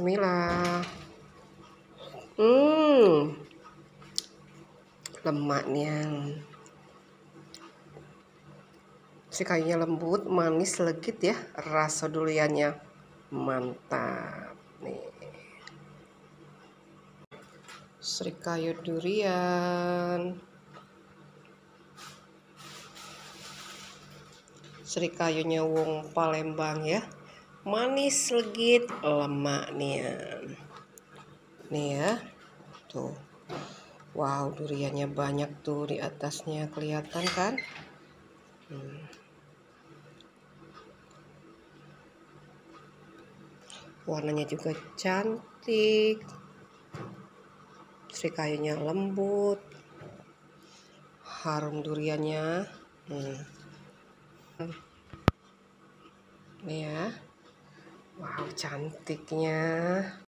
Bismillah. Lemaknya. Si kayunya lembut, manis, legit ya. Rasa duriannya mantap. Nih. Serikayu durian. Serikayunya wong Palembang ya. Manis, legit, lemaknya. Nih ya. Tuh. Wow, duriannya banyak tuh di atasnya, kelihatan kan? Warnanya juga cantik. Serikayunya lembut. Harum duriannya. Nih ya. Wow, cantiknya.